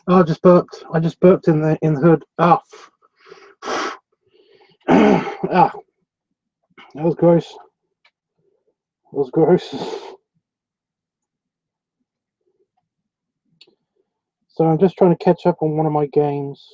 Oh, I just burped. I just burped in the hood. Ah, ah, that was gross. That was gross. So I'm just trying to catch up on one of my games.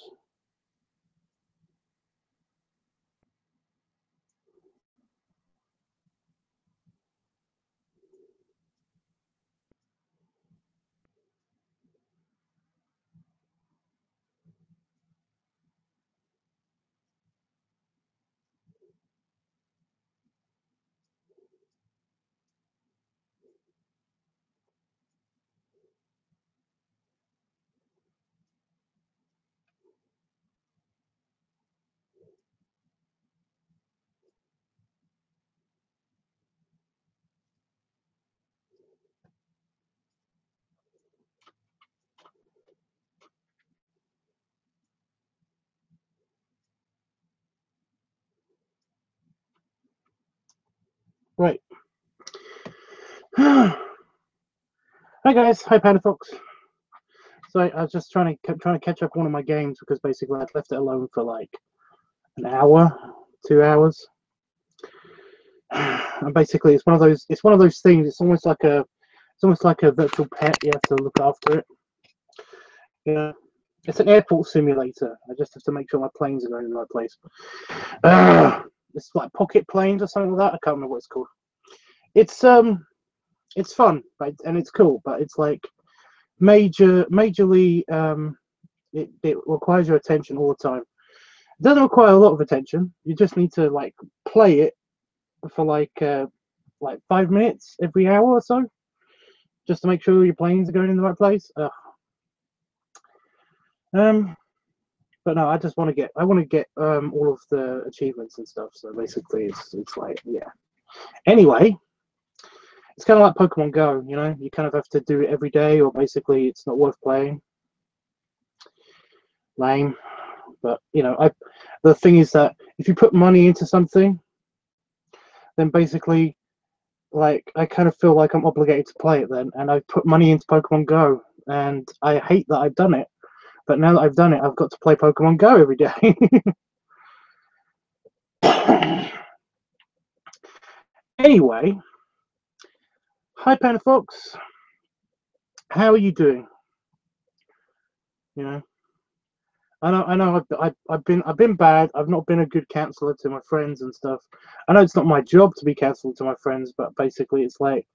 Right. Hi guys. Hi Panafox. So I was just trying to catch up one of my games because basically I'd left it alone for like an hour, 2 hours. And basically it's one of those things. It's almost like a virtual pet. You have to look after it. Yeah. It's an airport simulator. I just have to make sure my planes are going in the right place. It's like pocket planes or something like that. I can't remember what it's called. It's fun, but and it's cool, but it's like majorly it requires your attention all the time. It doesn't require a lot of attention. You just need to like play it for like 5 minutes every hour or so, just to make sure your planes are going in the right place. But no, I just want to get all of the achievements and stuff. So basically, it's like, yeah. Anyway, it's kind of like Pokemon Go. You know, you kind of have to do it every day, or basically, it's not worth playing. Lame. But you know, the thing is that if you put money into something, then basically, like, I kind of feel like I'm obligated to play it then, and I put money into Pokemon Go, and I hate that I've done it. But now that I've done it, I've got to play Pokemon Go every day. Anyway, hi Panafox. How are you doing? You know, I know I've been bad. I've not been a good counselor to my friends and stuff. I know it's not my job to be counselor to my friends, but basically it's like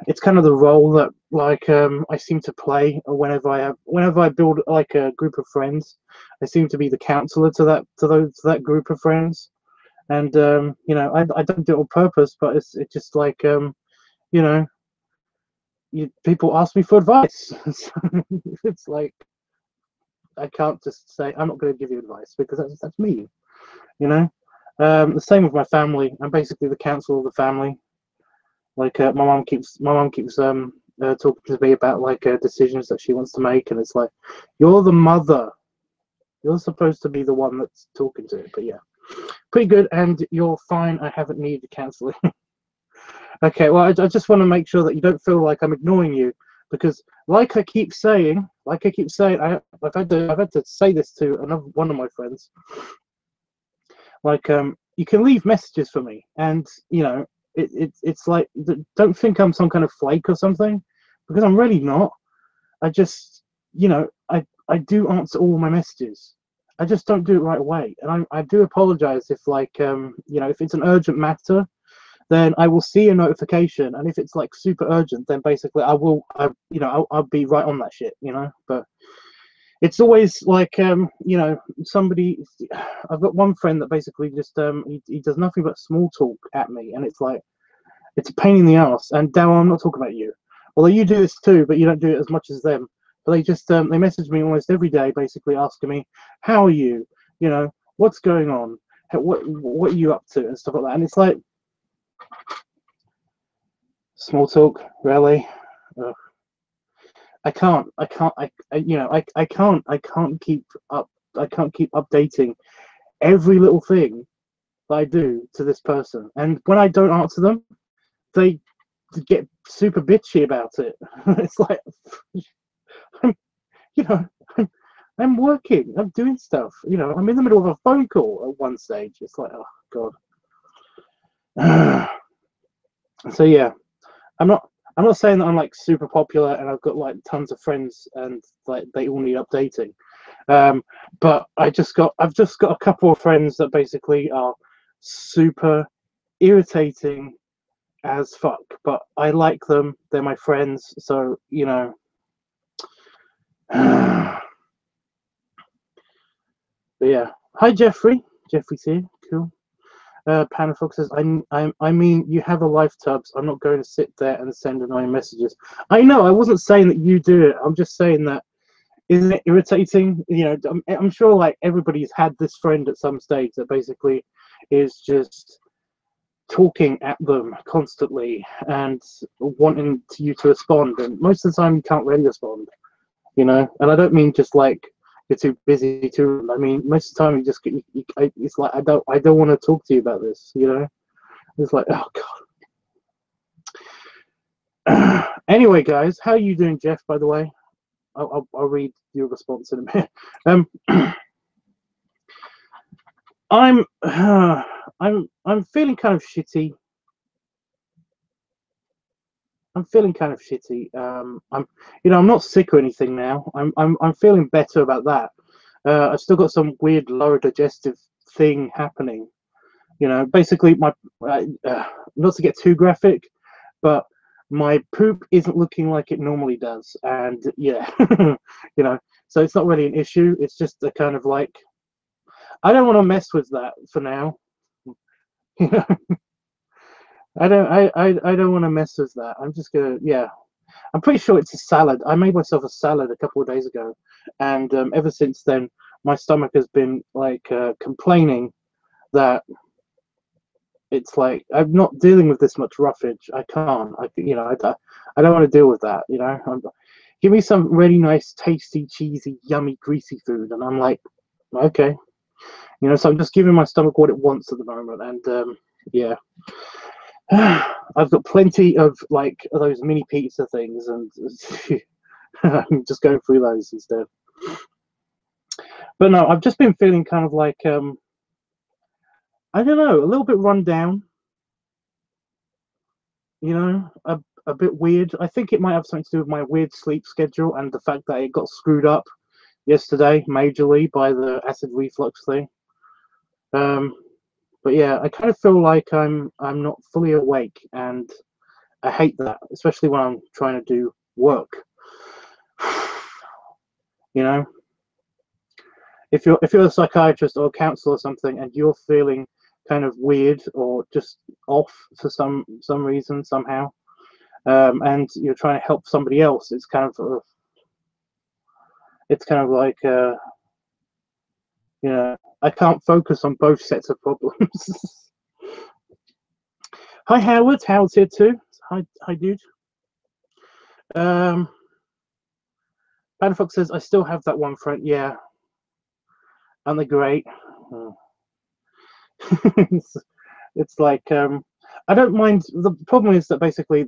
it's kind of the role that like I seem to play whenever I build like a group of friends. I seem to be the counselor to that group of friends, and you know, I don't do it on purpose, but it's just like you know, people ask me for advice. It's like I can't just say I'm not going to give you advice because that's me, you know. The same with my family. I'm basically the counsel of the family. Like my mom keeps talking to me about like decisions that she wants to make, and it's like, you're the mother. You're supposed to be the one that's talking to it. But yeah. Pretty good, and you're fine. I haven't needed counselling. Okay, well, I just want to make sure that you don't feel like I'm ignoring you, because like I keep saying, I've had to say this to one of my friends. Like, you can leave messages for me, and you know, it's like, don't think I'm some kind of flake or something, because I'm really not. I just, you know, I do answer all my messages. I just don't do it right away, and I do apologize if, like, you know, if it's an urgent matter, then I will see a notification, and if it's like super urgent, then basically you know, I'll be right on that shit, you know. But it's always like, you know, somebody. I've got one friend that basically just he does nothing but small talk at me, and it's like, it's a pain in the ass. And Darryl, I'm not talking about you, although you do this too, but you don't do it as much as them. But they just they message me almost every day, basically asking me, how are you? You know, what's going on? What are you up to and stuff like that. And it's like, small talk, really. Ugh. I can't. You know, I can't keep up. I can't keep updating every little thing that I do to this person. And when I don't answer them, they get super bitchy about it. It's like, I'm, you know, I'm working. I'm doing stuff. You know, I'm in the middle of a phone call at one stage. It's like, oh god. So yeah, I'm not saying that I'm like super popular and I've got like tons of friends and like they all need updating. But I've just got a couple of friends that basically are super irritating as fuck. But I like them. They're my friends. So, you know. But yeah. Hi Jeffrey. Jeffrey's here. Cool. Panafox says, I mean, you have a LiveTUBBS. I'm not going to sit there and send annoying messages. I know, I wasn't saying that you do it. I'm just saying that, isn't it irritating? You know, I'm sure like everybody's had this friend at some stage that basically is just talking at them constantly and wanting you to respond. And most of the time you can't really respond, you know? And I don't mean just like, you're too busy to. I mean, most of the time you just get. It's like, I don't want to talk to you about this. You know, it's like, oh god. Anyway, guys, how are you doing, Jeff? By the way, I'll read your response in a minute. I'm feeling kind of shitty. I'm not sick or anything now. I'm feeling better about that. I've still got some weird lower digestive thing happening. You know, basically not to get too graphic, but my poop isn't looking like it normally does, and yeah, you know, so it's not really an issue. It's just a kind of like, I don't want to mess with that for now. You know, I don't want to mess with that. I'm just gonna, yeah. I'm pretty sure it's a salad. I made myself a salad a couple of days ago, and ever since then, my stomach has been like complaining that it's like, I'm not dealing with this much roughage. I can't. I don't want to deal with that. You know, give me some really nice, tasty, cheesy, yummy, greasy food, and I'm like, okay. You know, so I'm just giving my stomach what it wants at the moment, and yeah. I've got plenty of like those mini pizza things, and I'm just going through those instead. But no, I've just been feeling kind of like, I don't know, a little bit run down. You know, a bit weird. I think it might have something to do with my weird sleep schedule and the fact that it got screwed up yesterday majorly by the acid reflux thing. But yeah, I kind of feel like I'm not fully awake, and I hate that, especially when I'm trying to do work. You know, if you're a psychiatrist or a counselor or something, and you're feeling kind of weird or just off for some reason somehow, and you're trying to help somebody else, it's kind of like, you know, I can't focus on both sets of problems. Hi Howard, Howard's here too. Hi dude. Panafox says, I still have that one friend. Yeah, aren't they great? Oh. It's like I don't mind. The problem is that basically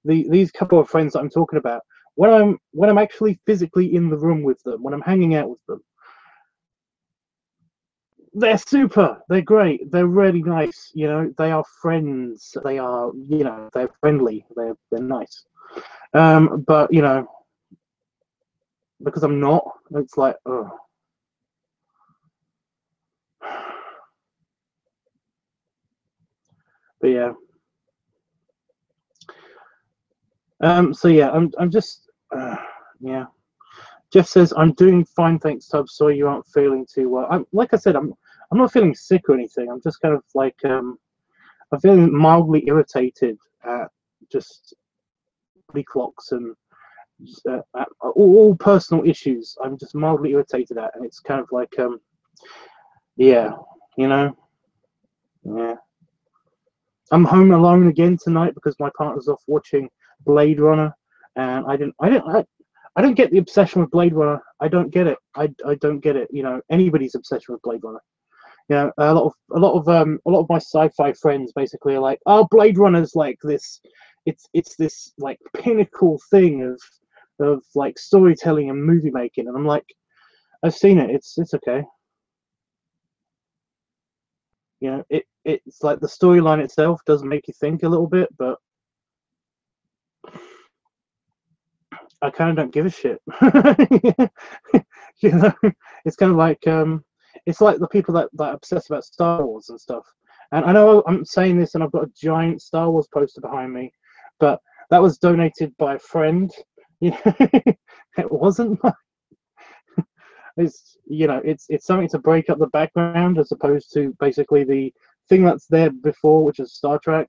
these couple of friends that I'm talking about, when I'm actually physically in the room with them, when I'm hanging out with them, they're super. They're great. They're really nice. You know, they are friends. They are, you know, they're friendly. They're nice. But you know, because I'm not, it's like, oh. But yeah. So yeah, I'm just yeah. Jeff says I'm doing fine, thanks, Tubbs. Sorry you aren't feeling too well. Like I said, I'm not feeling sick or anything. I'm just kind of like I'm feeling mildly irritated at just body clocks and all personal issues. I'm just mildly irritated at, and it's kind of like yeah, you know, yeah. I'm home alone again tonight because my partner's off watching Blade Runner, and I don't get the obsession with Blade Runner. I don't get it. I don't get it. You know, anybody's obsession with Blade Runner. You know, a lot of my sci-fi friends basically are like, oh, Blade Runner's like this. It's this like pinnacle thing of like storytelling and movie making, and I'm like, I've seen it. It's okay. You know, it's like the storyline itself does make you think a little bit, but I kind of don't give a shit. You know, it's kind of like it's like the people that obsess about Star Wars and stuff. And I know I'm saying this, and I've got a giant Star Wars poster behind me, but that was donated by a friend. You know, it wasn't. It's, you know, it's something to break up the background as opposed to basically the thing that's there before, which is Star Trek.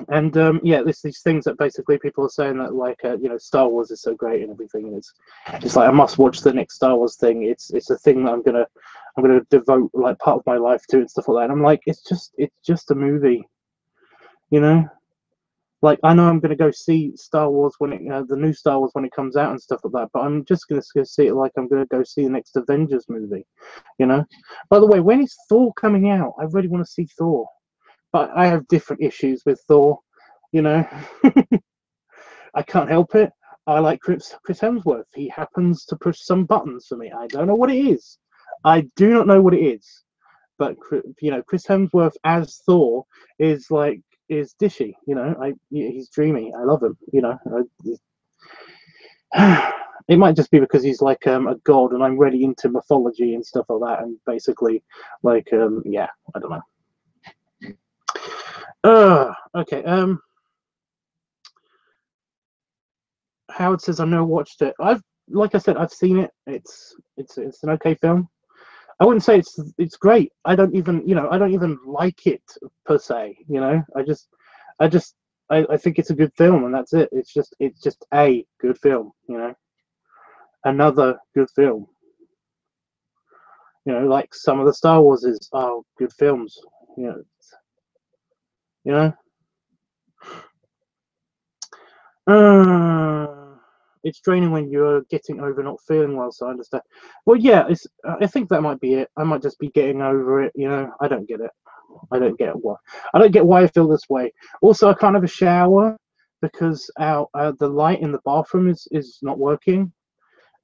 And yeah, these things that basically people are saying that like you know, Star Wars is so great and everything, and it's like I must watch the next Star Wars thing. It's a thing that I'm gonna devote like part of my life to and stuff like that. And I'm like, it's just a movie, you know. Like I know I'm gonna go see Star Wars when the new Star Wars when it comes out and stuff like that, but I'm just gonna see it like I'm gonna go see the next Avengers movie, you know. By the way, when is Thor coming out? I really want to see Thor. But I have different issues with Thor, you know. I can't help it. I like Chris Hemsworth. He happens to push some buttons for me. I don't know what it is. I do not know what it is. But you know, Chris Hemsworth as Thor is like dishy. You know, he's dreamy. I love him. You know, it might just be because he's like a god, and I'm really into mythology and stuff like that. And basically, like yeah, I don't know. Okay. Howard says I never watched it. Like I said, I've seen it. It's an okay film. I wouldn't say it's great. I don't even like it per se. You know, I just I think it's a good film, and that's it. It's just a good film. You know, another good film. You know, like some of the Star Wars are good films. You know, you know. It's draining when you're getting over not feeling well, so I understand. Well, yeah, I think that might be it. I might just be getting over it. You know, I don't get it. I don't get why. I don't get why I feel this way. Also, I can't have a shower because the light in the bathroom is not working,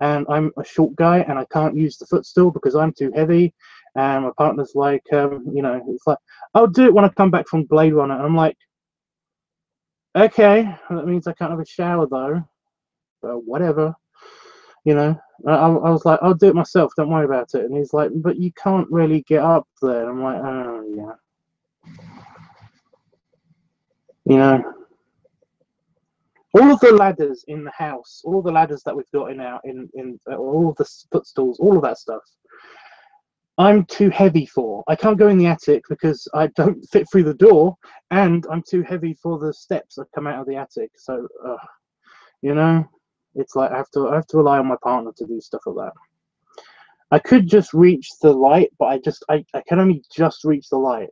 and I'm a short guy and I can't use the footstool because I'm too heavy. And my partner's like, you know, it's like, I'll do it when I come back from Blade Runner. And I'm like, okay, that means I can't have a shower though. But whatever, you know. I was like, I'll do it myself. Don't worry about it. And he's like, but you can't really get up there. I'm like, oh yeah, you know. All of the ladders in the house, all the ladders that we've got in all of the footstools, all of that stuff, I'm too heavy for. I can't go in the attic because I don't fit through the door, and I'm too heavy for the steps that come out of the attic. So, you know, it's like I have to rely on my partner to do stuff like that. I could just reach the light, but I can only just reach the light,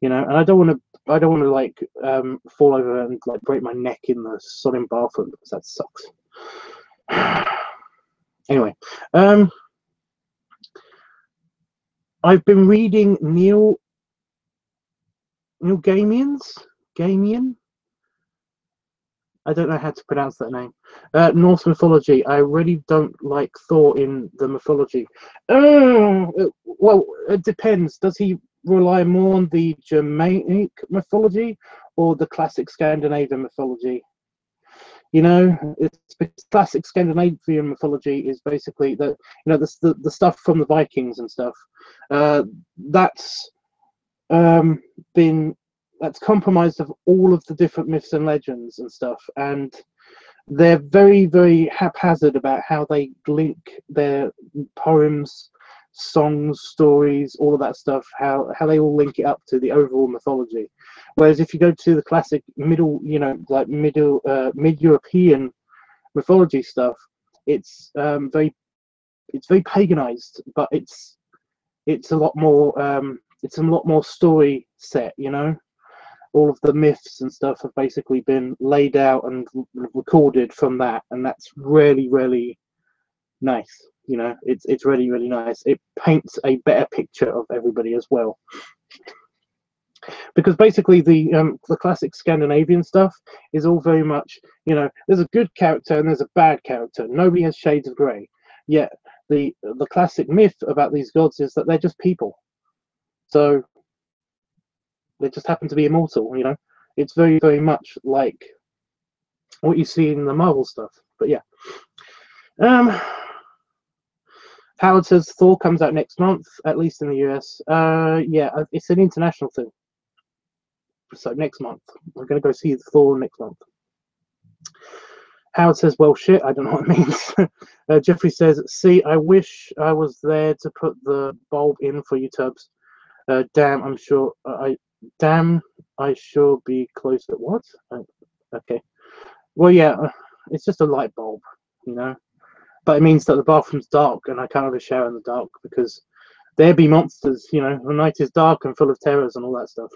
you know, and I don't want to like fall over and like break my neck in the sodding bathroom because that sucks. Anyway, I've been reading Neil Gaiman. I don't know how to pronounce that name. Norse mythology. I really don't like Thor in the mythology. Well, it depends. Does he rely more on the Germanic mythology or the classic Scandinavian mythology? You know, it's classic Scandinavian mythology is basically the stuff from the Vikings and stuff. That's been that's compromised of all of the different myths and legends and stuff, and they're very, very haphazard about how they link their poems, songs, stories, all of that stuff, how they all link it up to the overall mythology. Whereas if you go to the classic mid-European mythology stuff, it's very paganized, but it's a lot more story set, you know. All of the myths and stuff have basically been laid out and recorded from that, and that's really, really nice. You know, it's really, really nice. It paints a better picture of everybody as well, because basically the classic Scandinavian stuff is all very much, you know, there's a good character and there's a bad character. Nobody has shades of grey. Yet the classic myth about these gods is that they're just people. So they just happen to be immortal, you know. It's very, very much like what you see in the Marvel stuff. But yeah. Howard says Thor comes out next month, at least in the US. Yeah, it's an international thing. So next month. We're going to go see Thor next month. Howard says, well, shit, I don't know what it means. Jeffrey says, see, I wish I was there to put the bulb in for you, Tubbs. Damn, I'm sure I sure be close at what? Okay. Well, yeah, it's just a light bulb, you know. But it means that the bathroom's dark and I can't have a shower in the dark because there be monsters, you know. The night is dark and full of terrors and all that stuff.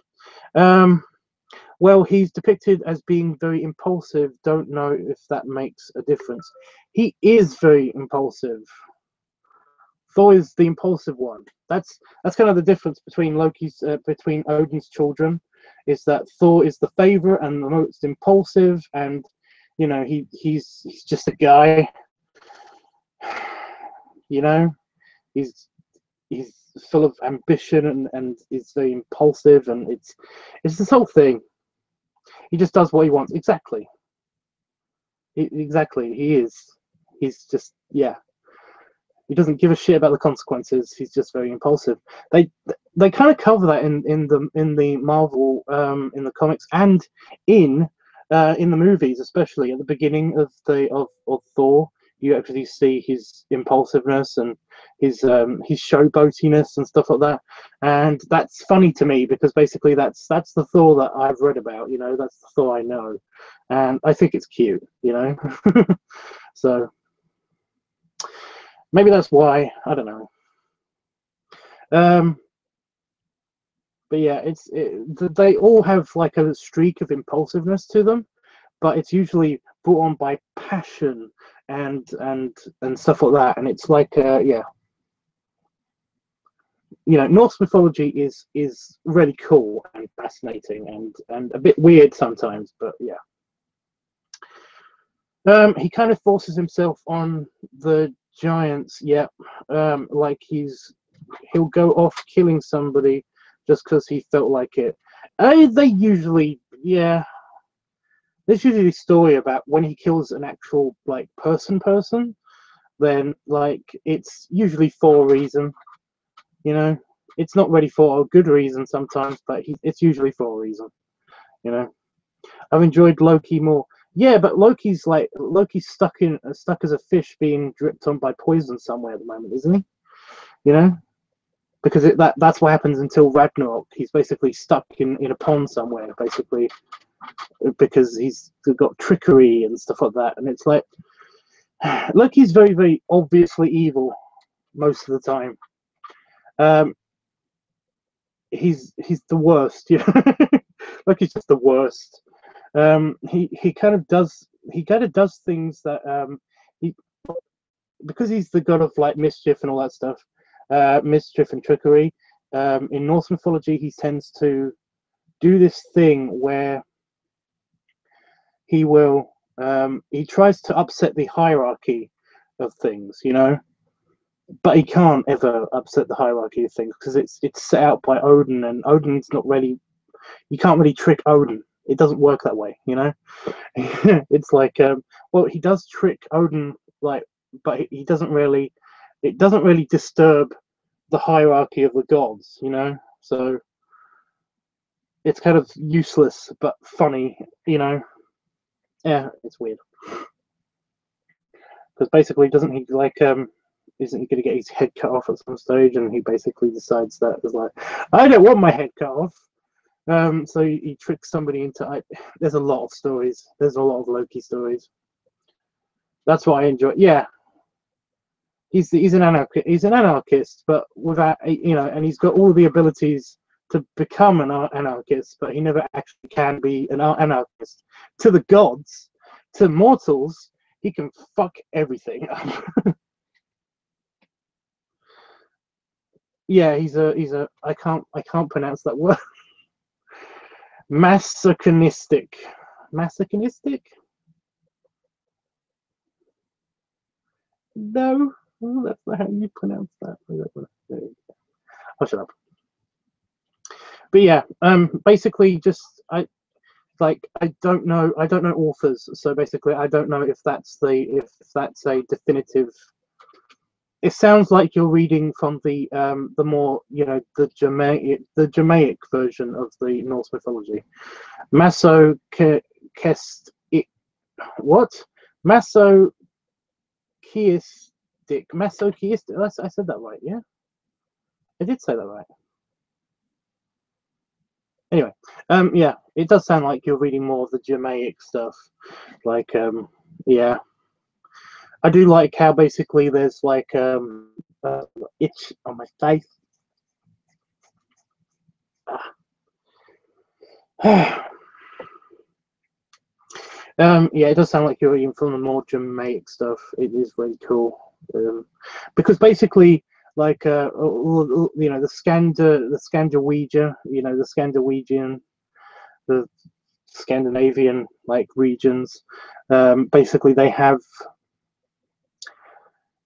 Well, he's depicted as being very impulsive. Don't know if that makes a difference. He is very impulsive. Thor is the impulsive one. That's kind of the difference between between Odin's children, is that Thor is the favorite and the most impulsive, and you know he's just a guy. You know, he's full of ambition and is very impulsive, and it's this whole thing. He just does what he wants. Exactly. Exactly. He's just, yeah. He doesn't give a shit about the consequences. He's just very impulsive. They kind of cover that in the Marvel in the comics and in the movies, especially at the beginning of Thor. You actually see his impulsiveness and his showboatiness and stuff like that, and that's funny to me because basically that's the Thor that I've read about. You know, that's the Thor I know, and I think it's cute. You know, so maybe that's why. I don't know. But yeah, they all have like a streak of impulsiveness to them, but it's usually brought on by passion and stuff like that, and it's like yeah, you know, Norse mythology is really cool and fascinating and a bit weird sometimes, but yeah. He kind of forces himself on the giants, yeah, like he'll go off killing somebody just because he felt like it. They usually, yeah. There's usually a story about when he kills an actual like person, then like it's usually for a reason. You know, it's not really for a good reason sometimes, but it's usually for a reason. You know, I've enjoyed Loki more. Yeah, but Loki's stuck as a fish being dripped on by poison somewhere at the moment, isn't he? You know, because that's what happens until Ragnarok. He's basically stuck in a pond somewhere, basically, because he's got trickery and stuff like that. And it's like Loki's very, very obviously evil most of the time. He's the worst, you know. Loki's just the worst. He kind of does things that because he's the god of like mischief and all that stuff, mischief and trickery. in Norse mythology, he tends to do this thing where he will he tries to upset the hierarchy of things, you know, but he can't ever upset the hierarchy of things because it's set out by Odin, and Odin's not really, you can't really trick Odin. It doesn't work that way, you know. It's like well, he does trick Odin, like, but he doesn't really, it doesn't really disturb the hierarchy of the gods, you know. So it's kind of useless but funny, you know. Yeah, it's weird because basically, doesn't he like isn't he going to get his head cut off at some stage, and he basically decides that is like, I don't want my head cut off. So he tricks somebody into. There's a lot of stories. There's a lot of Loki stories. That's what I enjoy. Yeah, he's an anarchist. He's an anarchist, but without, you know, and he's got all the abilities to become an anarchist, but he never actually can be an anarchist. To the gods, to mortals, he can fuck everything up. Yeah, he's a I can't pronounce that word. Masochistic. Masochistic? No, that's not how you pronounce that. Oh, shut up. But yeah, basically, just I don't know authors, so basically I don't know if that's a definitive. It sounds like you're reading from the more, you know, the Germanic version of the Norse mythology. Masochistic. What? Masochistic. Masochistic. I said that right, yeah? I did say that right. Anyway, yeah, it does sound like you're reading more of the Germanic stuff. Like, yeah. I do like how basically there's like itch on my face. Yeah, it does sound like you're reading from the more Germanic stuff. It is really cool, because basically, like, you know, the Scandinavia, you know, the Scandinavian, the Scandinavian like regions, basically they have.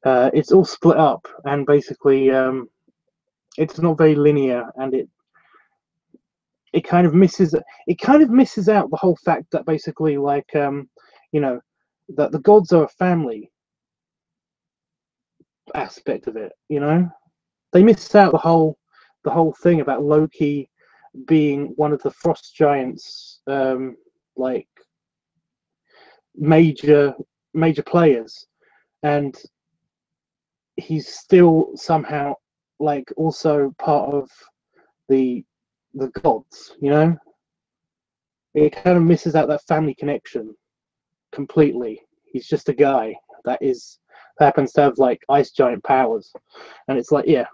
It's all split up, and basically, it's not very linear, and it kind of misses out the whole fact that basically, like, you know, that the gods are a family aspect of it. You know, they miss out the whole thing about Loki being one of the frost giants, like major players, and he's still somehow like also part of the gods, you know. It kind of misses out that family connection completely. He's just a guy that happens to have like ice giant powers, and it's like, yeah,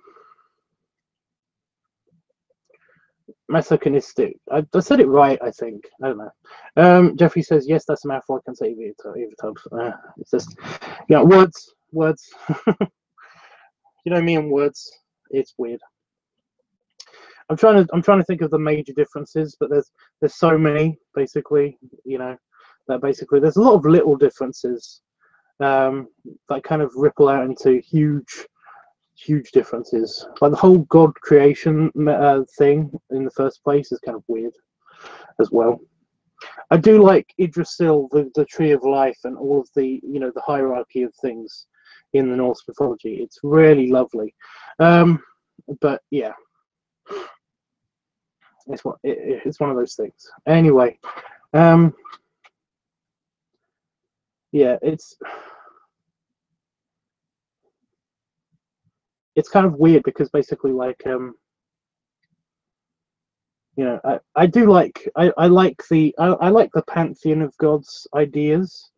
masochistic. I said it right, I think. I don't know. Jeffrey says yes, that's a mouthful. I can say EVTubs. It's just, you know, words. You know me and words. It's weird. I'm trying to think of the major differences, but there's so many, basically, you know, that basically there's a lot of little differences that kind of ripple out into huge differences. Like the whole God creation thing in the first place is kind of weird as well. I do like Yggdrasil, the tree of life, and all of the, you know, the hierarchy of things in the Norse mythology. It's really lovely, but yeah. It's one of those things. Anyway, yeah, it's kind of weird because basically, like, you know, I do like I like the pantheon of gods ideas,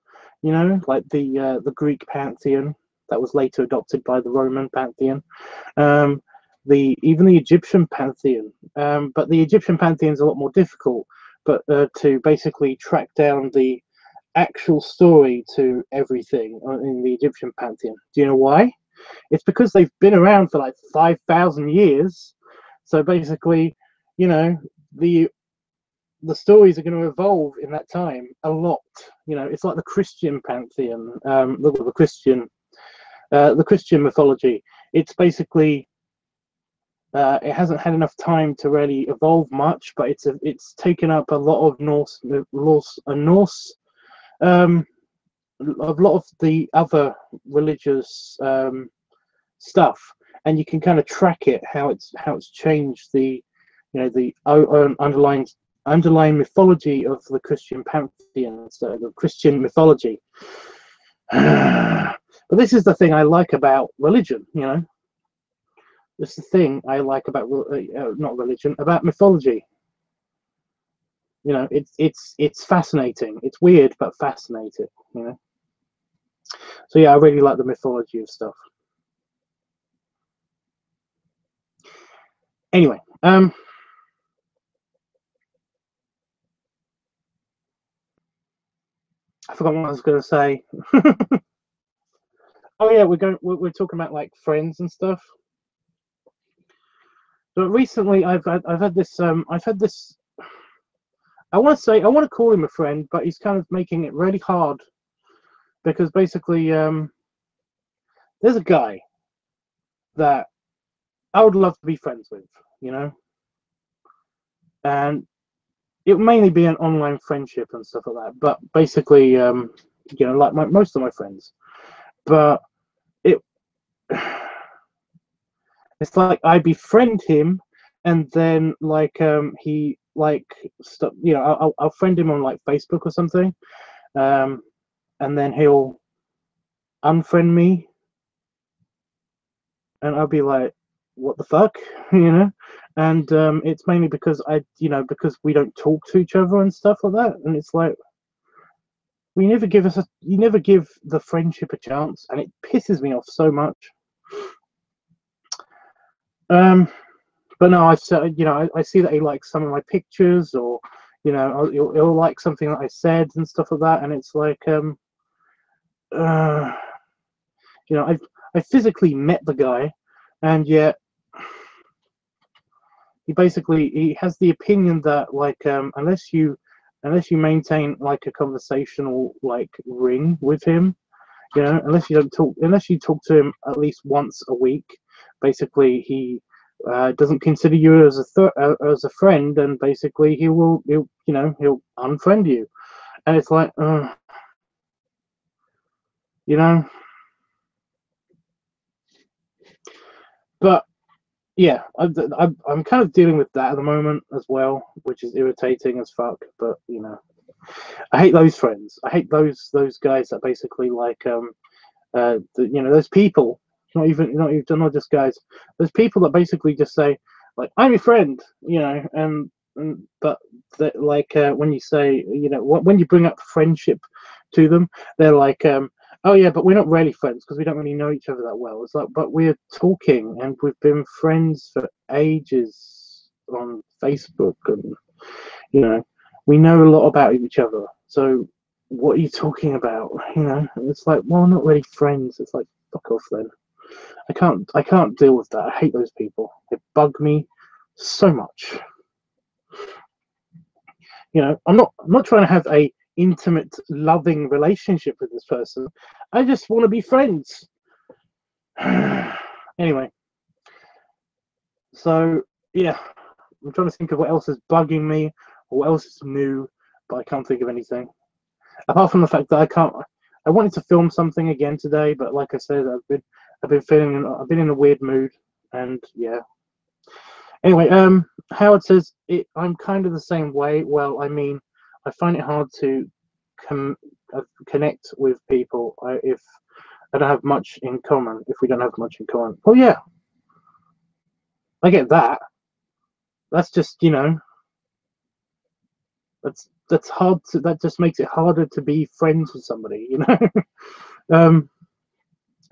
you know, like the Greek pantheon that was later adopted by the Roman pantheon. Even the Egyptian pantheon, but the Egyptian pantheon is a lot more difficult. But to basically track down the actual story to everything in the Egyptian pantheon. Do you know why? It's because they've been around for like 5,000 years, So basically, you know, the stories are going to evolve in that time a lot. You know, it's like the Christian pantheon, the Christian mythology. It's basically it hasn't had enough time to really evolve much, but it's taken up a lot of Norse, a lot of the other religious stuff, and you can kind of track it, how it's changed the, you know, the underlying mythology of the Christian pantheon, so the Christian mythology. But this is the thing I like about religion, you know. This is the thing I like about not religion, about mythology. You know, it's fascinating. It's weird but fascinating, you know. So yeah, I really like the mythology of stuff. Anyway, I forgot what I was going to say. Oh yeah, we're talking about like friends and stuff. But recently, I've had this I want to call him a friend, but he's kind of making it really hard, because basically there's a guy that I would love to be friends with, you know, and it would mainly be an online friendship and stuff like that. But basically, you know, like most of my friends, but it's like I befriend him, and then like he like you know, I'll friend him on like Facebook or something, and then he'll unfriend me, and I'll be like, what the fuck, you know. And it's mainly because because we don't talk to each other and stuff like that, and it's like, you never give the friendship a chance, and it pisses me off so much. But no, I've said, you know, I see that he likes some of my pictures, or you know, he'll like something that I said and stuff like that, and it's like you know, I physically met the guy, and yet he has the opinion that like unless you maintain like a conversational like ring with him, you know, unless you talk to him at least once a week, basically he doesn't consider you as a friend, and basically he'll unfriend you, and it's like you know. But yeah, I'm kind of dealing with that at the moment as well, which is irritating as fuck. But you know, I hate those friends. I hate those guys that basically like you know, those people, not just guys, those people that basically just say like, I'm your friend, you know, and but that like when you say, you know, when you bring up friendship to them, they're like oh yeah, but we're not really friends because we don't really know each other that well. It's like, but we're talking and we've been friends for ages on Facebook, and you know, we know a lot about each other. So what are you talking about? You know, and it's like, well, not really friends. It's like, fuck off then. I can't deal with that. I hate those people. They bug me so much. You know, I'm not trying to have a intimate, loving relationship with this person. I just want to be friends. Anyway, so yeah, I'm trying to think of what else is bugging me or what else is new, but I can't think of anything. Apart from the fact that I wanted to film something again today, but like I said, I've been in a weird mood, and yeah. Anyway, Howard says I'm kind of the same way. Well, I mean, I find it hard to connect with people if I don't have much in common. If we don't have much in common, well, yeah, I get that. That's just, you know, that's hard to. That just makes it harder to be friends with somebody, you know.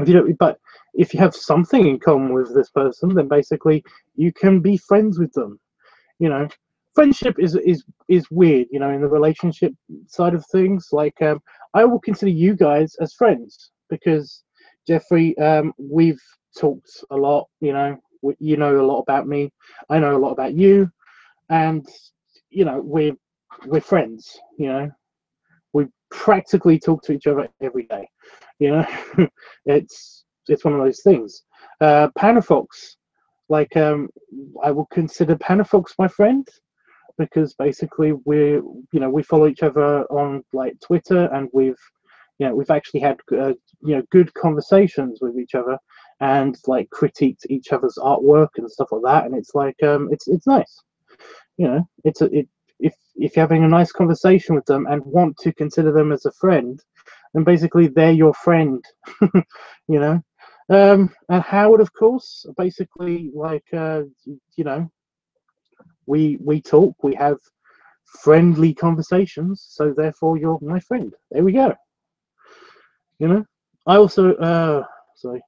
If you don't, but if you have something in common with this person, then basically you can be friends with them. You know, friendship is weird. You know, in the relationship side of things, like I will consider you guys as friends because Jeffrey, we've talked a lot. You know, you know a lot about me, I know a lot about you, and you know we're friends. You know, we practically talk to each other every day. You know, it's one of those things. Panafox, like I will consider Panafox my friend, because basically we follow each other on like Twitter, and we've actually had good conversations with each other, and like critiqued each other's artwork and stuff like that, and it's like it's nice. If you're having a nice conversation with them and want to consider them as a friend, then basically they're your friend. you know and Howard, of course, basically, like we talk, we have friendly conversations, so therefore you're my friend. There we go. I also sorry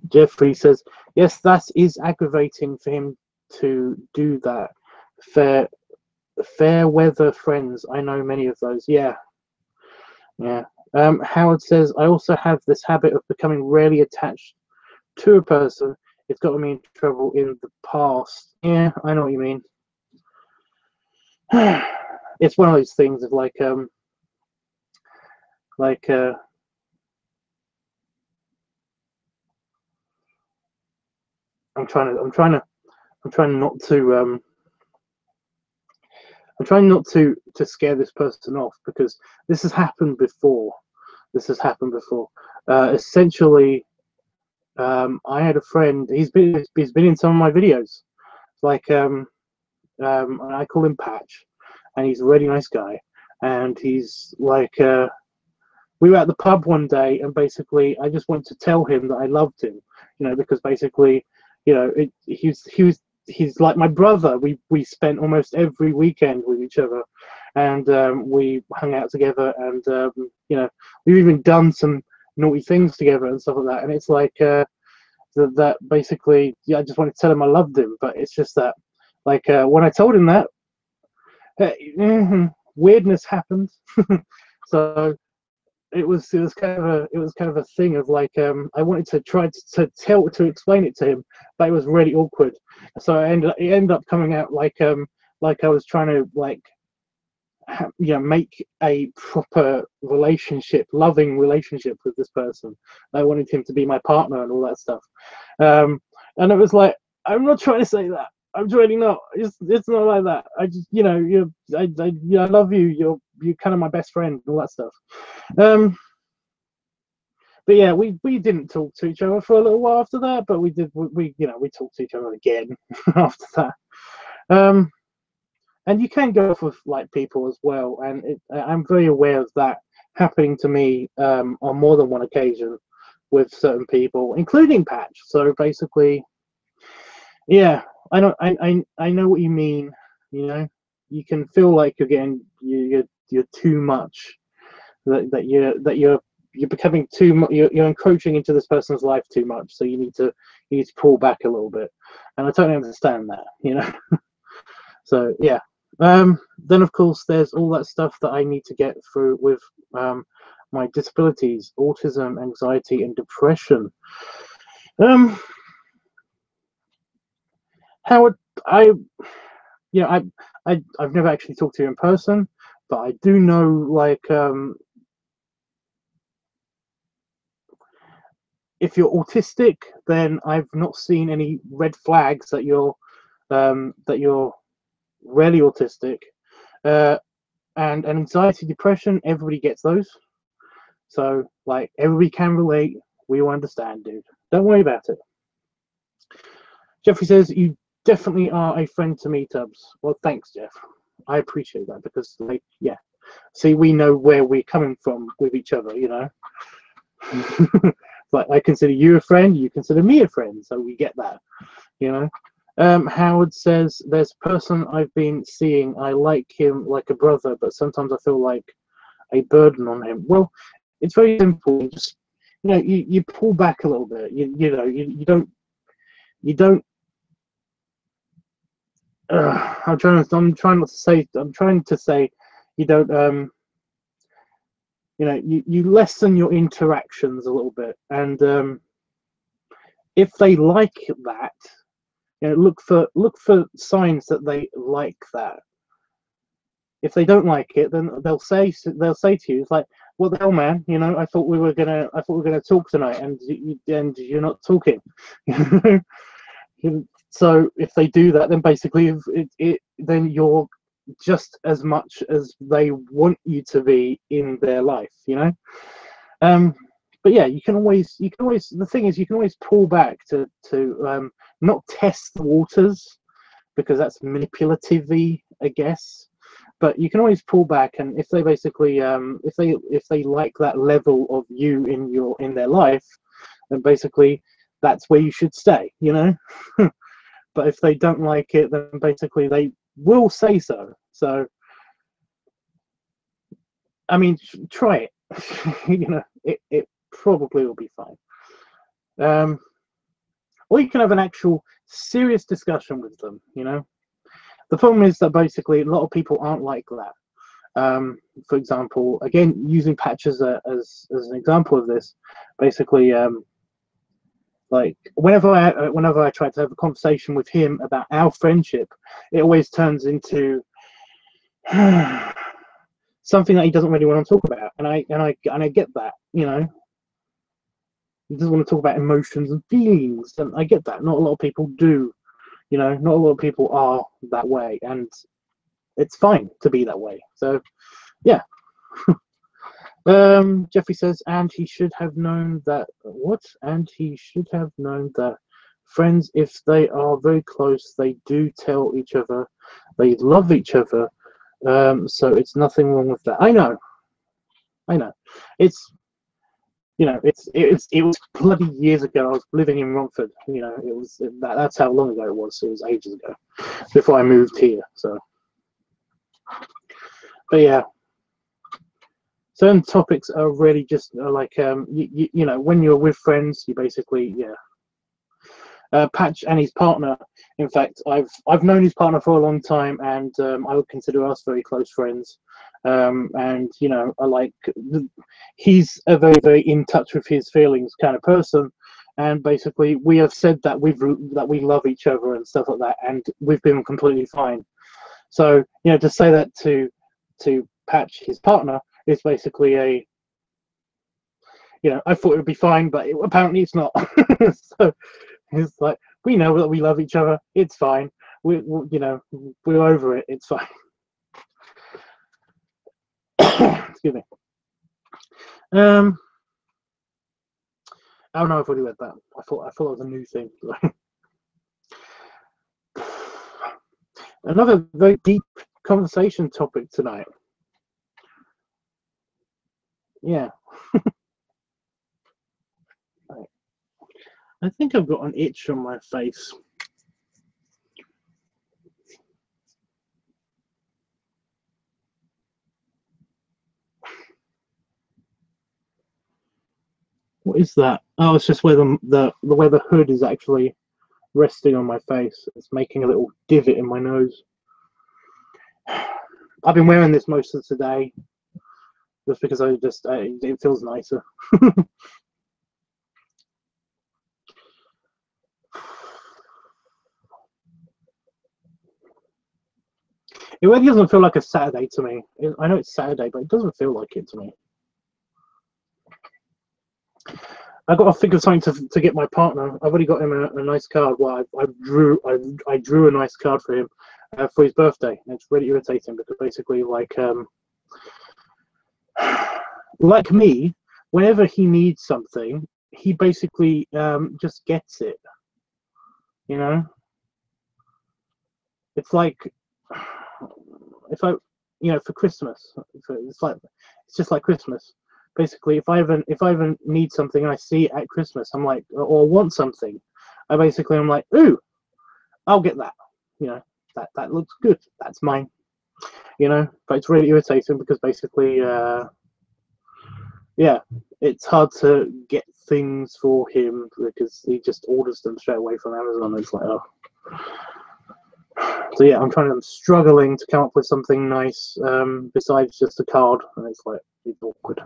Jeffrey says, yes, that is aggravating for him to do that. Fair weather friends, I know many of those. Yeah. Howard says, I also have this habit of becoming rarely attached to a person. It's gotten me in trouble in the past. Yeah, I know what you mean. It's one of those things of like I'm trying not to scare this person off, because this has happened before. Essentially, I had a friend. He's been in some of my videos. Like and I call him Patch, and he's a really nice guy. And he's like, we were at the pub one day, and basically, I just wanted to tell him that I loved him. Because basically, he's like my brother. We spent almost every weekend with each other, and we hung out together, and we've even done some naughty things together and stuff like that. And it's like that basically, I just wanted to tell him I loved him. But it's just that, like, when I told him that, weirdness happened. So it was kind of a thing of like, I wanted to try to explain it to him, but it was really awkward. So it ended up coming out like I was trying to like make a proper loving relationship with this person. I wanted him to be my partner and all that stuff. And it was like, I'm not trying to say that. I'm really not. It's not like that. I just I love you. You're kind of my best friend and all that stuff. But yeah, we didn't talk to each other for a little while after that, but we talked to each other again after that. And you can go off with like people as well, and I'm very aware of that happening to me on more than one occasion with certain people, including Patch. So basically, yeah, I know what you mean. You can feel like you're too much, that you're becoming too much. You're encroaching into this person's life too much. So you need to pull back a little bit, and I totally understand that. So yeah. Then of course there's all that stuff that I need to get through with my disabilities, autism, anxiety, and depression. Howard, I've never actually talked to you in person, but I do know, like, if you're autistic, then I've not seen any red flags that you're rarely autistic. And anxiety, depression, everybody gets those. So like, everybody can relate. We all understand, dude. Don't worry about it. Jeffrey says, you definitely are a friend to me, Tubbs. Well, thanks, Jeff. I appreciate that, because like, yeah, see, we know where we're coming from with each other. Like, I consider you a friend, you consider me a friend, so we get that. Howard says, there's a person I've been seeing. I like him like a brother, but sometimes I feel like a burden on him. Well, it's very simple. You just, you pull back a little bit. You don't. I'm trying to say, you don't. You lessen your interactions a little bit, and if they like that, you know, look for signs that they like that. If they don't like it, then they'll say to you, it's like, "What the hell, man? You know, I thought we were gonna talk tonight, and you're not talking." So if they do that, then basically, then you're just as much as they want you to be in their life, you know. But yeah, you can always. The thing is, you can always pull back to not test the waters, because that's manipulative-y, I guess. But you can always pull back, and if they basically if they like that level of you in their life, then basically that's where you should stay, you know. But if they don't like it, then basically they will say so. So I mean, try it. You know, it probably will be fine. Or you can have an actual serious discussion with them, you know. The problem is that basically a lot of people aren't like that. For example, again, using Patch as an example of this, basically, like whenever I try to have a conversation with him about our friendship, it always turns into something that he doesn't really want to talk about, and I get that, you know. He doesn't want to talk about emotions and feelings, and I get that. Not a lot of people do, you know. Not a lot of people are that way, and it's fine to be that way. So, yeah. Jeffrey says, and he should have known that. What? And he should have known that friends, if they are very close, they do tell each other they love each other. So it's nothing wrong with that. I know. It's, you know, it was bloody years ago. I was living in Romford. You know, that's how long ago it was. It was ages ago, before I moved here. So, but yeah. Certain topics are really just like you know, when you're with friends, you basically, yeah. Patch and his partner, in fact, I've known his partner for a long time, and I would consider us very close friends. And you know, he's a very, very in touch with his feelings kind of person, and basically we have said that we love each other and stuff like that, and we've been completely fine. So, you know, to say that to Patch, his partner, is basically a, you know, I thought it would be fine, but apparently it's not. So it's like, we know that we love each other. It's fine. You know, we're over it. It's fine. Excuse me. I don't know if I already read that. I thought it was a new thing. Another very deep conversation topic tonight. Yeah. I think I've got an itch on my face. What is that? Oh, it's just where the hood is actually resting on my face. It's making a little divot in my nose. I've been wearing this most of today, just because it feels nicer. It really doesn't feel like a Saturday to me. I know it's Saturday, but it doesn't feel like it to me. I got to think of something to get my partner. I've already got him a nice card. Well, I drew a nice card for him for his birthday. And it's really irritating because basically, like me, whenever he needs something, he basically just gets it. You know, it's like, if I, you know, for Christmas, it's just like Christmas. Basically, if I ever need something and I see it at Christmas, I'm like, or want something, I'm like, ooh, I'll get that. You know, that looks good. That's mine. You know, but it's really irritating because basically, yeah, it's hard to get things for him because he just orders them straight away from Amazon. It's like, oh. So yeah, I'm struggling to come up with something nice besides just a card, and it's like, it's awkward.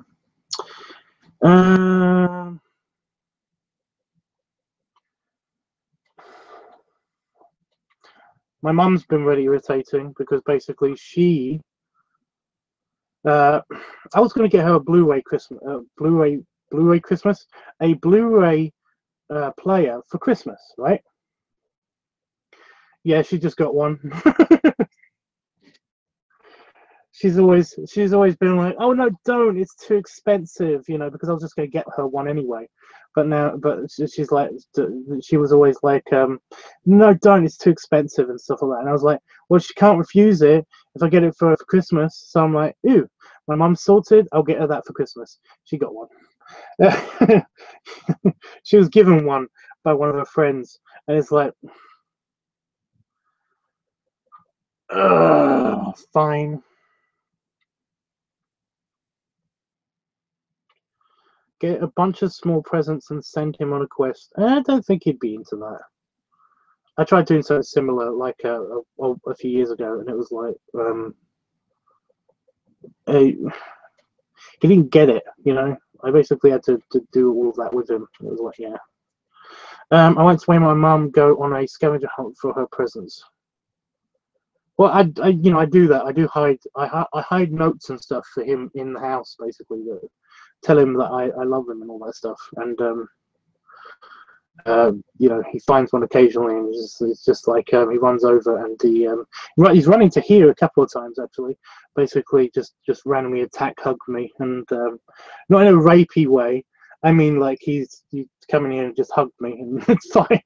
my mum's been really irritating because basically she, I was going to get her a Blu-ray Christmas, Blu-ray Christmas, a Blu-ray player for Christmas, right? Yeah, she just got one. she's always been like, oh no, don't, it's too expensive, you know, because I was just going to get her one anyway. But now, she's like, she was always like, no, don't, it's too expensive and stuff like that. And I was like, well, she can't refuse it if I get it for her for Christmas. So I'm like, ooh, my mum's sorted, I'll get her that for Christmas. She got one. She was given one by one of her friends, and it's like, fine. Get a bunch of small presents and send him on a quest. I don't think he'd be into that. I tried doing something similar like a few years ago, and it was like, he didn't get it, you know. I basically had to do all of that with him. It was like, yeah. I went to make my mum go on a scavenger hunt for her presents. Well, I do that. I do hide. I hide notes and stuff for him in the house, basically, that tell him that I love him and all that stuff. And you know, he finds one occasionally, and it's just like he runs over, and he's running to here a couple of times actually. Basically, just randomly hug me, and not in a rapey way. I mean, like he's coming here and just hugged me, and it's fine.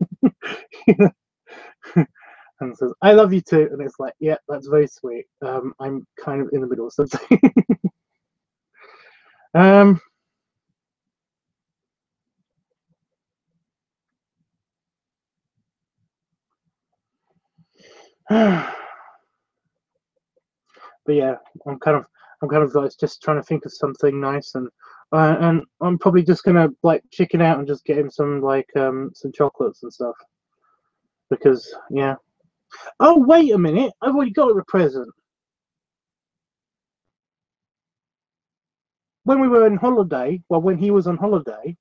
You know? And says, I love you too. And it's like, yeah, that's very sweet. I'm kind of in the middle of something. But yeah, I'm kind of like just trying to think of something nice, and I'm probably just gonna like chicken out and just get him some like some chocolates and stuff. Because yeah. Oh wait a minute, I've already got a present. When we were on holiday, well, when he was on holiday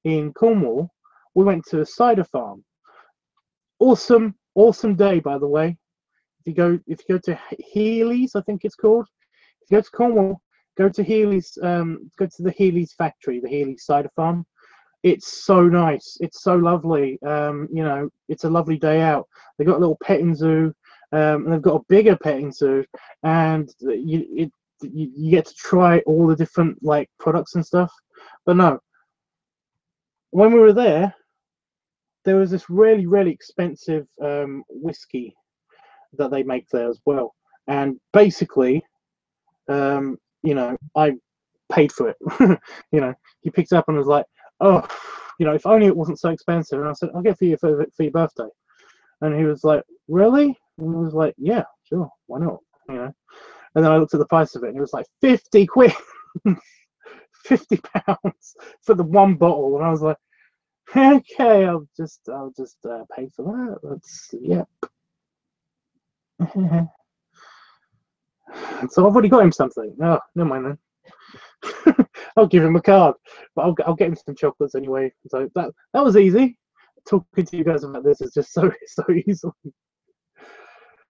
in Cornwall, we went to a cider farm. Awesome day, by the way. If you go to Healy's, I think it's called. If you go to Cornwall, go to Healy's. Go to the Healy's factory, the Healy's cider farm. It's so nice. It's so lovely. You know, it's a lovely day out. They got a little petting zoo, and they've got a bigger petting zoo, and you get to try all the different like products and stuff. But no, when we were there was this really expensive whiskey that they make there as well, and basically, you know, I paid for it. You know, he picked it up and was like, oh, you know, if only it wasn't so expensive. And I said, I'll get for you for your birthday. And he was like, really? And I was like, yeah, sure, why not? You know. And then I looked at the price of it, and it was like 50 quid, 50 pounds for the one bottle. And I was like, okay, I'll just pay for that. That's yeah. So I've already got him something. Oh, never mind then. I'll give him a card, but I'll get him some chocolates anyway. So that was easy. Talking to you guys about this is just so easy.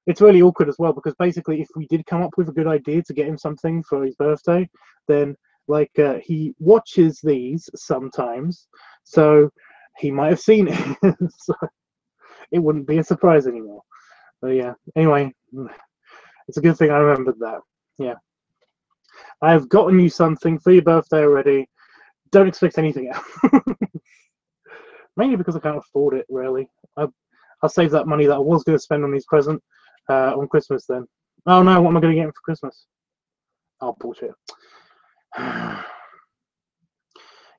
It's really awkward as well, because basically if we did come up with a good idea to get him something for his birthday, then like he watches these sometimes, so he might have seen it. So it wouldn't be a surprise anymore. But yeah, anyway, it's a good thing I remembered that. Yeah, I have gotten you something for your birthday already. Don't expect anything else. Mainly because I can't afford it, really. I'll save that money that I was going to spend on his present on Christmas then. Oh no, what am I going to get him for Christmas? Oh, bullshit.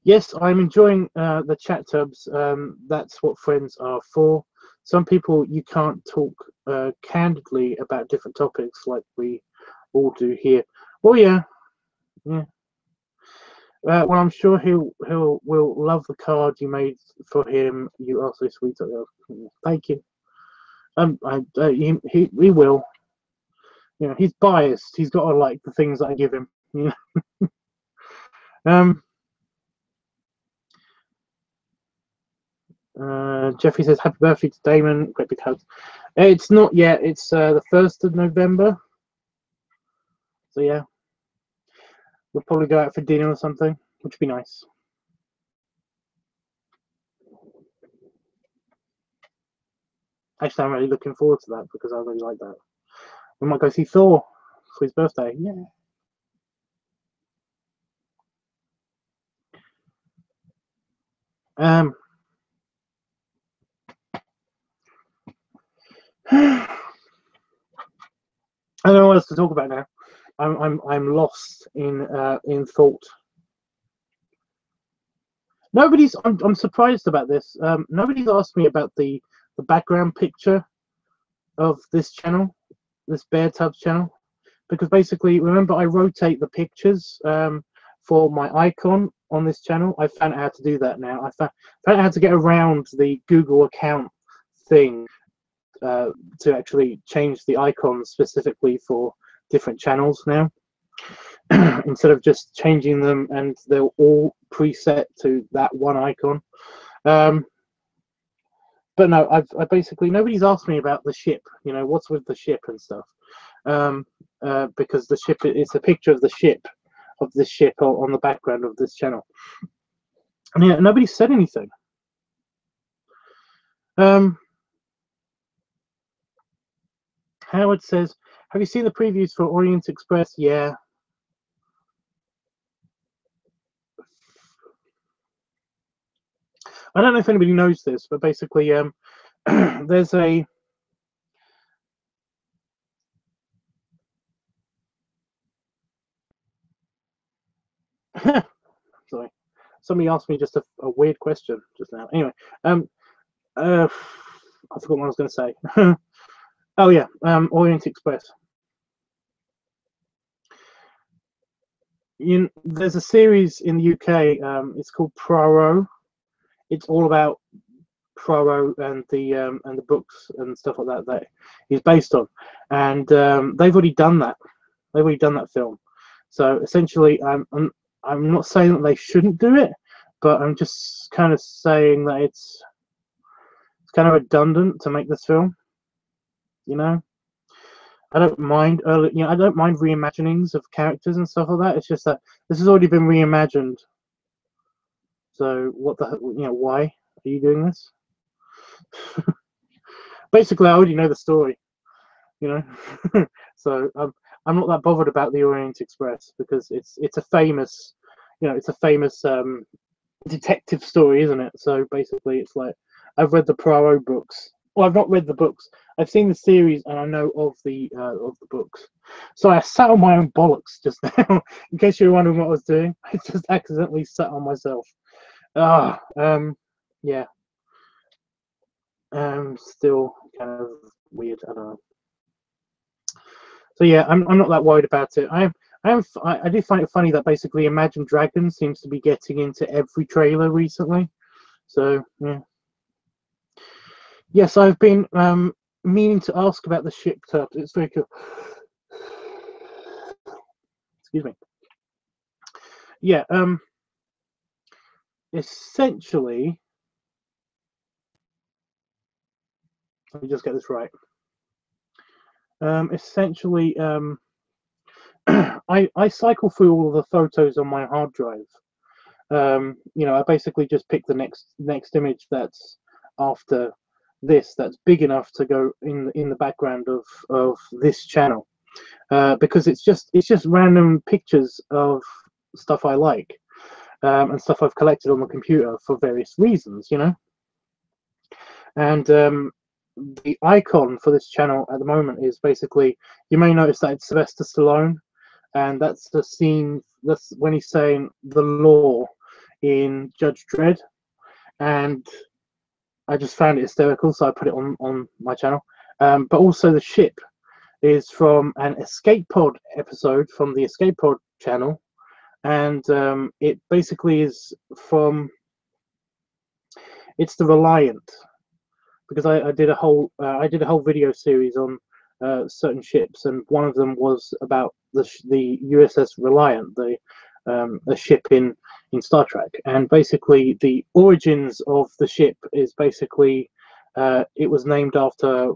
Yes, I'm enjoying the chat tubs. That's what friends are for. Some people you can't talk candidly about different topics like we all do here. Oh yeah. Well, I'm sure will love the card you made for him. You are so sweet. Thank you. He will. You know, he's biased. He's got to like the things that I give him. You know? Jeffrey says happy birthday to Damon. Great big hugs. It's not yet. It's the 1st of November. So yeah, we'll probably go out for dinner or something, which would be nice. Actually, I'm really looking forward to that because I really like that. We might go see Thor for his birthday. Yeah. I don't know what else to talk about now. I'm lost in thought. Nobody's. I'm surprised about this. Nobody's asked me about the background picture of this channel, this LiveTUBBS channel, because basically, remember, I rotate the pictures for my icon on this channel. I found out how to do that now. I found out how to get around the Google account thing to actually change the icons specifically for different channels now. Instead of just changing them and they're all preset to that one icon. But no, I basically, nobody's asked me about the ship, you know, what's with the ship and stuff. Because the ship, it's a picture of the ship, of this ship on the background of this channel. And yeah, nobody said anything. Howard says, have you seen the previews for Orient Express? Yeah. I don't know if anybody knows this, but basically, there's a sorry, somebody asked me just a weird question just now. Anyway, I forgot what I was going to say. Oh yeah, Orient Express. There's a series in the UK. It's called Poirot. It's all about Poirot and the books and stuff like that that he's based on, and they've already done that. They've already done that film. So essentially, I'm not saying that they shouldn't do it, but I'm just kind of saying that it's kind of redundant to make this film. You know, I don't mind I don't mind reimaginings of characters and stuff like that. It's just that this has already been reimagined. So what the, why are you doing this? Basically, I already know the story, you know. So I'm not that bothered about the Orient Express because it's a famous, it's a famous detective story, isn't it? So basically, it's like I've read the Poirot books. Well, I've not read the books. I've seen the series and I know of the books. So I sat on my own bollocks just now. In case you're wondering what I was doing, I just accidentally sat on myself. Yeah. Still kind of weird. I don't know. So yeah, I'm not that worried about it. I do find it funny that basically Imagine Dragons seems to be getting into every trailer recently. So yeah. Yes, I've been meaning to ask about the ship TUBBS. It's very cool. Excuse me. Yeah. Essentially, let me just get this right. Essentially, I cycle through all of the photos on my hard drive. I basically just pick the next image that's after this, that's big enough to go in the background of this channel, because it's just random pictures of stuff I like, and stuff I've collected on the computer for various reasons, and the icon for this channel at the moment is basically, you may notice that it's Sylvester Stallone, and that's the scene, that's when he's saying the law in Judge Dredd, and I just found it hysterical, so I put it on my channel. But also the ship is from an Escape Pod episode from the Escape Pod channel, and it basically is from, it's the Reliant, because I did a whole video series on certain ships, and one of them was about the USS Reliant, the a ship in Star Trek, and basically the origins of the ship is basically it was named after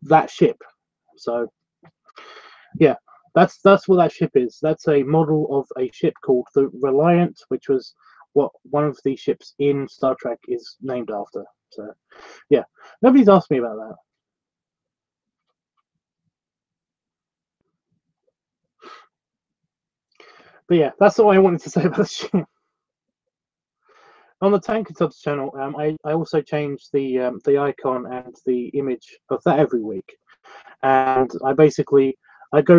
that ship. So yeah, that's what that ship is. That's a model of a ship called the Reliant, which was what one of the ships in Star Trek is named after. So yeah, nobody's asked me about that. But yeah, that's all I wanted to say about the ship. On the Tank and Tubs channel, I also change the icon and the image of that every week, and I go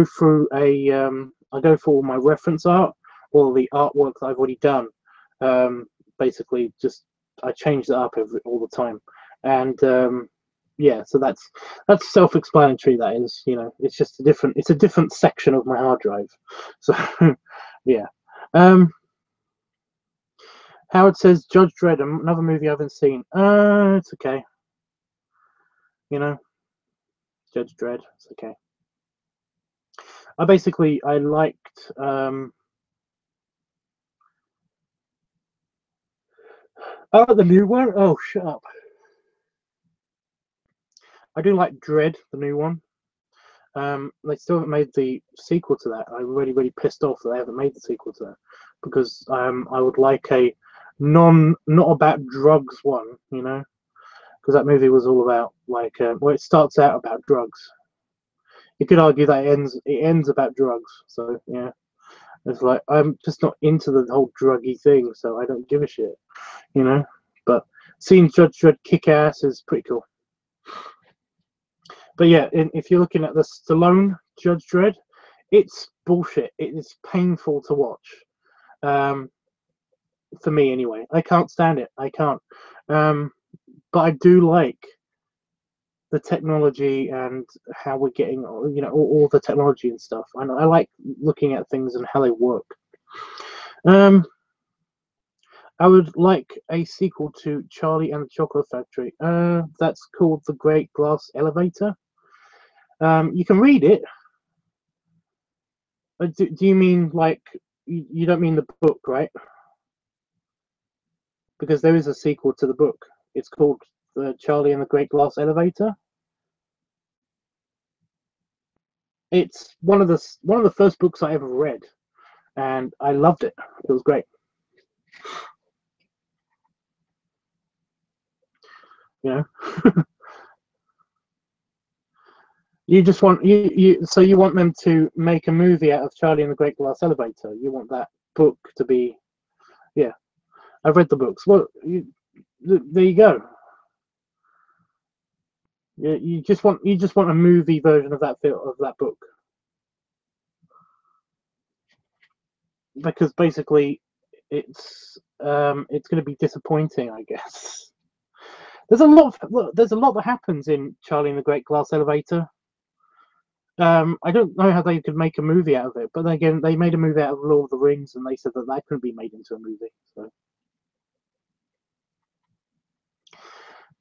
through I go through all my reference art, all the artwork that I've already done. Basically, just I change that up all the time, and yeah, so that's self-explanatory. That is, you know, it's just a different section of my hard drive. So yeah. Howard says Judge Dredd, another movie I haven't seen. It's okay. You know, Judge Dredd, it's okay. I liked oh, the new one. Oh, shut up. I do like Dredd, the new one. They still haven't made the sequel to that. I'm really pissed off that they haven't made the sequel to that, because I would like a not about drugs one, you know, because that movie was all about like well, it starts out about drugs. You could argue that it ends about drugs. So yeah, it's like I'm just not into the whole druggy thing, so I don't give a shit, you know. But seeing Judge Dredd kick ass is pretty cool. But yeah, if you're looking at the Stallone Judge Dredd, it's bullshit. It is painful to watch. For me anyway, I can't stand it. I can't. But I do like the technology and how we're getting, you know, all the technology and stuff. And I like looking at things and how they work. I would like a sequel to Charlie and the Chocolate Factory. That's called The Great Glass Elevator. You can read it. Do you mean like you don't mean the book, right? Because there is a sequel to the book. It's called Charlie and the Great Glass Elevator. It's one of the first books I ever read, and I loved it. It was great. You know, you just want so you want them to make a movie out of Charlie and the Great Glass Elevator. You want that book to be, yeah. I've read the books. Well, there you go. You just want a movie version of that book, because basically it's going to be disappointing, I guess. There's a lot that happens in Charlie and the Great Glass Elevator. I don't know how they could make a movie out of it, but then again, they made a movie out of Lord of the Rings, and they said that couldn't be made into a movie. So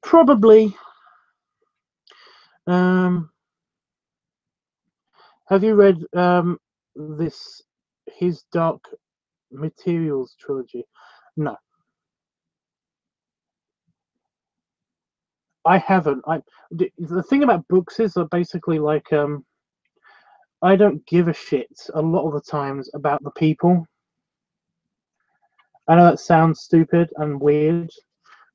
probably. Have you read his Dark Materials trilogy? No, I haven't. The thing about books is that basically like I don't give a shit a lot of the times about the people. I know that sounds stupid and weird,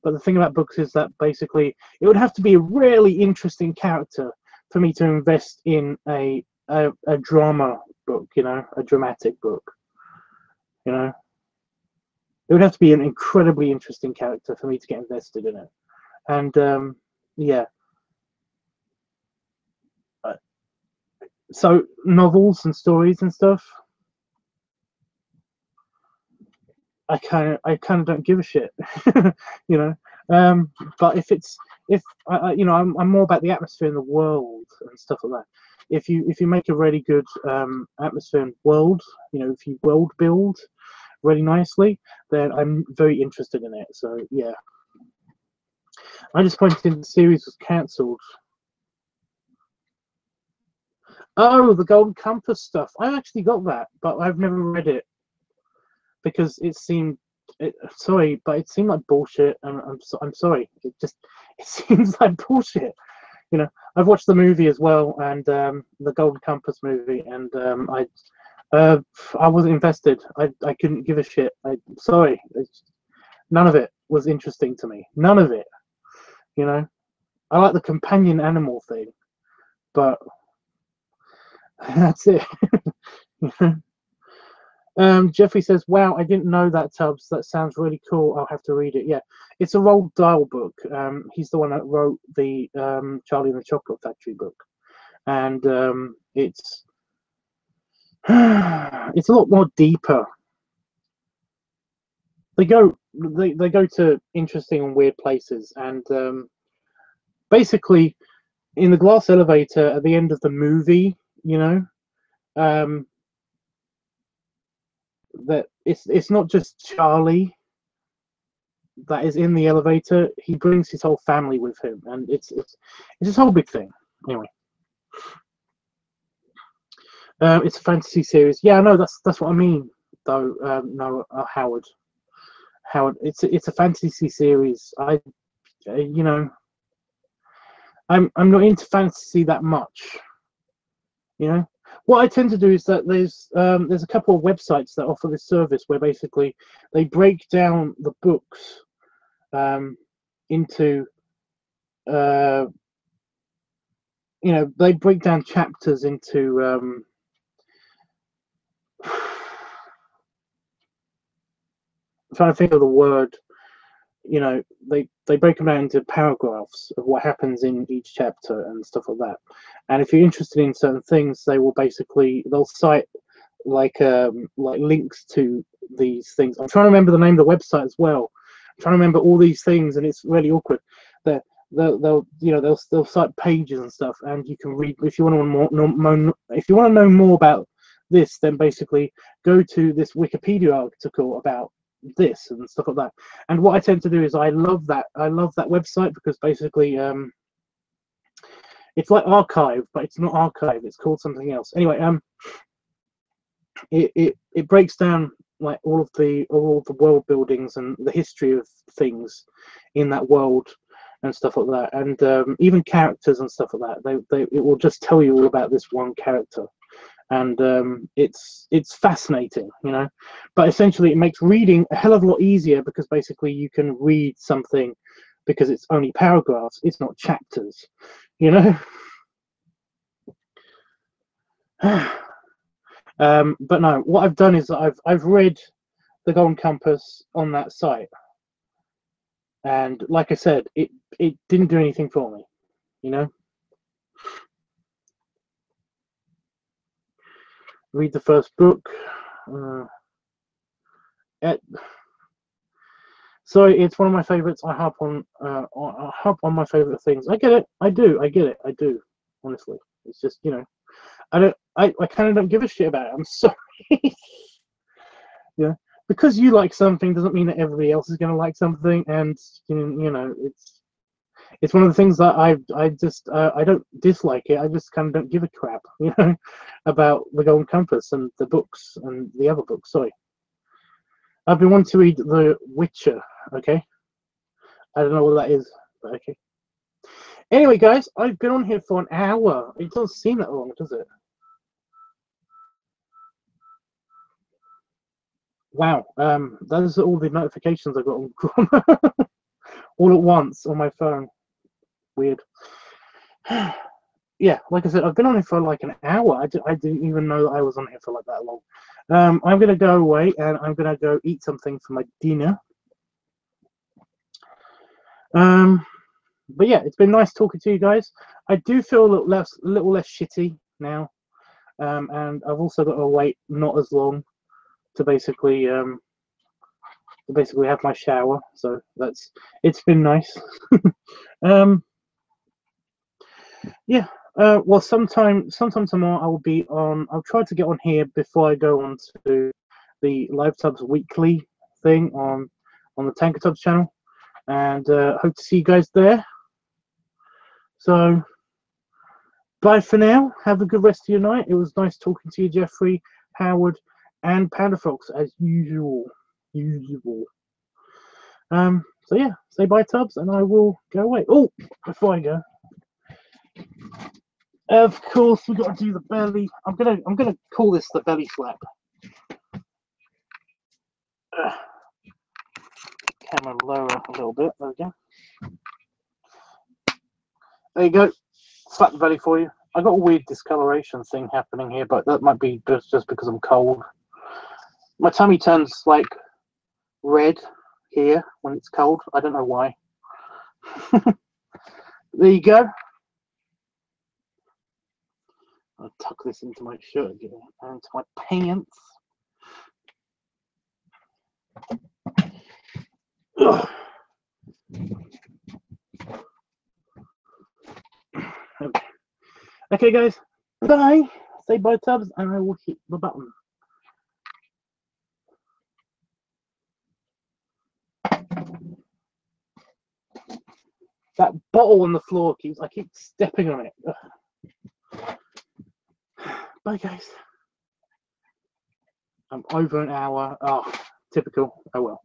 but the thing about books is that basically it would have to be a really interesting character for me to invest in a drama book, you know, a dramatic book, you know. It would have to be an incredibly interesting character for me to get invested in it. And yeah, so novels and stories and stuff, I kind of don't give a shit, you know. But if you know, I'm more about the atmosphere in the world and stuff like that. If you make a really good atmosphere and world, you know, if you world build really nicely, then I'm very interested in it. So yeah, I just pointed in the series was cancelled. Oh, the Golden Compass stuff. I actually got that, but I've never read it. because it seemed, sorry, but it seemed like bullshit, and I'm sorry, it seems like bullshit. You know, I've watched the movie as well, and the Golden Compass movie, and I wasn't invested. I couldn't give a shit. Sorry, none of it was interesting to me. None of it. You know, I like the companion animal thing, but that's it. Jeffrey says, "Wow, I didn't know that, Tubbs. That sounds really cool. I'll have to read it." Yeah, it's a Roald Dahl book. He's the one that wrote the Charlie and the Chocolate Factory book, and it's it's a lot more deeper. They go to interesting and weird places, and basically, in the glass elevator at the end of the movie, you know, that it's not just Charlie that is in the elevator. He brings his whole family with him, and it's this whole big thing. Anyway, it's a fantasy series. Yeah, no, that's what I mean, though. No, Howard, it's a fantasy series. You know, I'm not into fantasy that much. You know, what I tend to do is that there's a couple of websites that offer this service where basically they break down the books into you know, they break down chapters into I'm trying to think of the word. You know, they break them down into paragraphs of what happens in each chapter and stuff like that. And if you're interested in certain things, they'll cite like links to these things. I'm trying to remember the name of the website as well. I'm trying to remember all these things, and it's really awkward. They'll cite pages and stuff, and you can read if you want to know more about this. Then basically go to this Wikipedia article about this and stuff like that. And what I tend to do is I love that website because basically it's like archive, but it's not archive, it's called something else. Anyway, it breaks down like all of the world buildings and the history of things in that world and stuff like that, and even characters and stuff like that. It will just tell you all about this one character, and it's fascinating, you know. But essentially, it makes reading a hell of a lot easier because basically you can read something because it's only paragraphs, it's not chapters, you know. But no, what I've done is I've read the Golden Compass on that site, and like I said, it didn't do anything for me, you know. Read the first book. Sorry, it's one of my favorites. I harp on my favorite things. I get it. I do. Honestly, it's just, you know, I kind of don't give a shit about it. I'm sorry. Yeah, because you like something doesn't mean that everybody else is going to like something, and you know, it's one of the things that I just I don't dislike it. I just kind of don't give a crap, you know, about the Golden Compass and the books and the other books. Sorry, I've been wanting to read The Witcher. Okay, I don't know what that is, but okay. Anyway, guys, I've been on here for an hour. It doesn't seem that long, does it? Wow, those are all the notifications I got on all at once on my phone. Weird. Yeah, like I said, I've been on here for like an hour. I didn't even know that I was on here for like that long. I'm gonna go away and I'm gonna go eat something for my dinner. But yeah, it's been nice talking to you guys. I do feel a little less shitty now, and I've also got to wait not as long to basically have my shower. So it's been nice. Yeah. Well, sometime tomorrow I will be on. I'll try to get on here before I go on to the LiveTUBBS weekly thing on the Tanker Tubs channel, and hope to see you guys there. So, bye for now. Have a good rest of your night. It was nice talking to you, Jeffrey, Howard, and Panda Fox as usual. So yeah, say bye, Tubbs, and I will go away. Oh, before I go, of course we got to do the belly. I'm gonna call this the belly slap. Camera lower a little bit. There we go. There you go. Slap the belly for you. I got a weird discoloration thing happening here, but that might be just because I'm cold. My tummy turns like red here when it's cold. I don't know why. There you go. I'll tuck this into my shirt again and into my pants. Ugh. Okay, guys. Bye. Say bye, Tubbs, and I will hit the button. That bottle on the floor I keep stepping on it. Ugh. Bye, guys. I'm over an hour. Oh, typical. Oh well.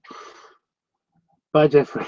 Bye, Jeffrey.